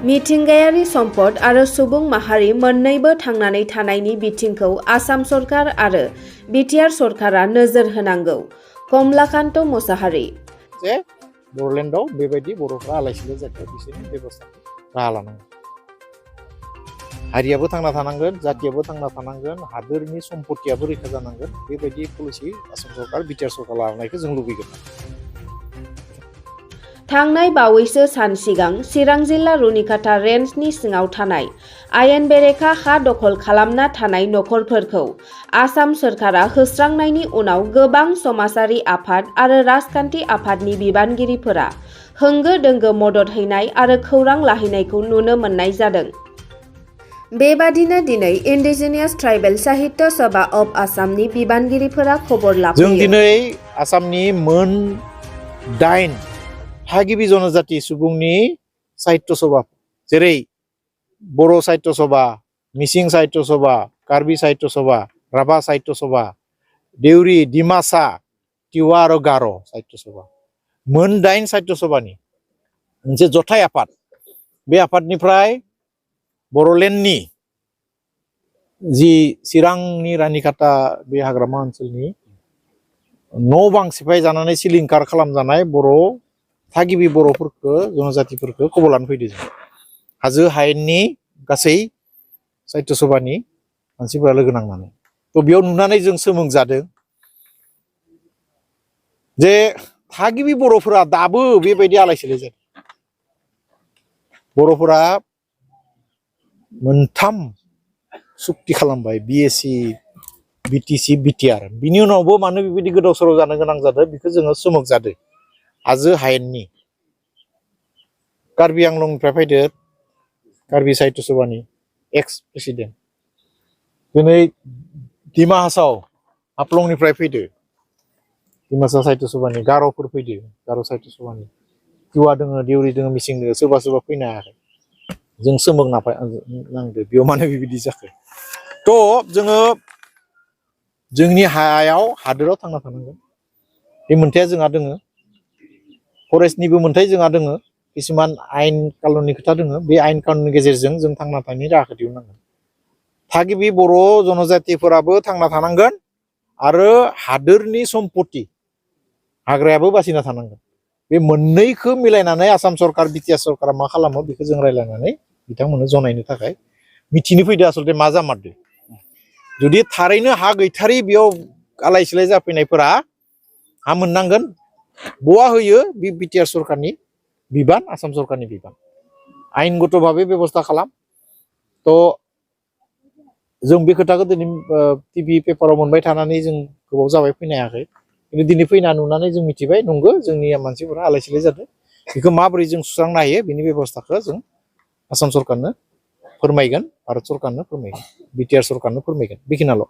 मिथिंगायारि सम्पद आरो सुबुं माहारि मोन्नैबो थांनानै थानायनि बिथिंखौ आसाम सरकार आरो बिटिआर सरकारा नोजोर होनांगौ। कमलाकान्त मोसाहारि। जे बर'लेण्डआव बेबायदि बर'फ्रा आलाय-सिलाय जाथों बिसोरनि बेब'स्थाखौ राहा लानांगोन। हारियाबो थांना थानांगोन, जातियाबो थांना थानांगोन, हादोरनि सम्पतियाबो रैखा जानांगोन। बेबायदि पलिसि आसाम सरकार बिटिआर सरकार लानायखौ जों लुबैगोन। थांनाय बावैसो सान सिगां चिरां जिल्ला रुनिकाटा रेन्जनि सिङाव थानाय आयेन बेरेखा हा दखल खालामना थानाय नखरफोरखौ आसाम सोरखारा होस्रांनायनि उनाव गोबां समाजारि आफाद आरो राजखान्थि आफादनि बिबानगिरिफोरा होंगो-दोंगो मदद हैनाय आरो खौरां लाहैनायखौ नुनो मोननाय जादों। बेबादिनो दिनै indigenous tribal Sahitya Sabha of आसामनि बिबानगिरिफोरा खबर लाफैयो। जों दिनै आसामनि मोन 8 थागिबि जनजाति सुबुंनि साहित्य सभा जेरै बर' साहित्य सभा, मिसिं साहित्य सभा, कार्बि साहित्य सभा, राभा साहित्य सभा, देउरि, डिमासा, तिवा आरो गार' साहित्य सभा मोन 8 साहित्य सभानि मोनसे जथाय आफाद। बे आफादनिफ्राय बर'लेण्डनि जि चिरांनि रानिकाटा बे हाग्रामा ओनसोलनि न' बां सिफाय जानानै सिलिंखार खालामजानाय बर' थागिबि बर'फोरखौ जनजातिफोरखौ खबर लानो फैदों जों। हाजो हायेननि गासै साहित्य सभानि मानसिफोरा लोगो नांनानै थ' बेयाव नुनानै जों सोमोनांजादों जे थागिबि बर'फोरा दाबो बेबायदि आलाय-सिलाय जादों। बर'फोरा मोनथाम सुक्ति खालामबाय बिएसि, बिटिसि, बिटिआर। बिनि उनावबो मानो बेबायदि गोदाव सोराव जानो गोनां जादों बेखौ जोङो सोमोनांजादों। हाजो हायेननि कार्बि आंलंनिफ्राय फैदो कार्बि साहित्य सभानि एक्स प्रेसिडेन्ट, दिनै डिमा हासाव हाफ्लंनिफ्राय फैदो डिमासा साहित्य सभानि, गार'फोर फैदो गार' साहित्य सभानि, तिवा दोङो, देउरि दोङो, मिसिं दोङो, सोरबा सोरबा फैनो हायाखै। जों सोमोनांदो बेयाव मानो बेबायदि जाखो। थ' जोङो जोंनि हायाव हादोराव थांना थानांगोन। बे मोन्थाया जोंहा दोङो, फरेस्टनिबो मोन्थाय जोंहा दोङो, किसुमान आयेन कानुननि खोथा दोङो। बे आयेन कानुननि गेजेरजों जों थांना थानायनि राहाखौ दिहुननांगोन। थागिबि बर' जनजातिफोराबो थांना थानांगोन आरो हादोरनि सम्पति हाग्रायाबो बासिना थानांगोन। बे मोननैखौ मिलायनानै आसाम सरकार बिटिआर सरकारा मा खालामो बेखौ जों रायज्लायनानै बिथांमोननो जनायनो थाखाय मिथिनो फैदो आसलते मा जामारदो। जुदि थारैनो हा गैथारै बेयाव आलाय-सिलाय जाफैनायफोरा हा मोननांगोन। बहा होयो बे बिटिआर सरकारनि बिबान, आसाम सरकारनि बिबान। आयेनगत भाबै बेबस्था खालाम। थ' जों बे खोथाखौ दिनै टिभि पेपाराव मोनबाय थानानै जों गोबाव जाबाय फैनो हायाखै। खिन्थु दिनै फैना नुनानै जों मिथिबाय नंगौ जोंनि मानसिफोरा आलाय-सिलाय जादों। बेखौ माबोरै जों सुस्रांनो हायो बेनि बेबस्थाखौ जों आसाम सरकारनो फोरमायगोन, भारत सरकारनो फोरमायगोन, बिटिआर सरकारनो फोरमायगोन। बेखिनियाल'।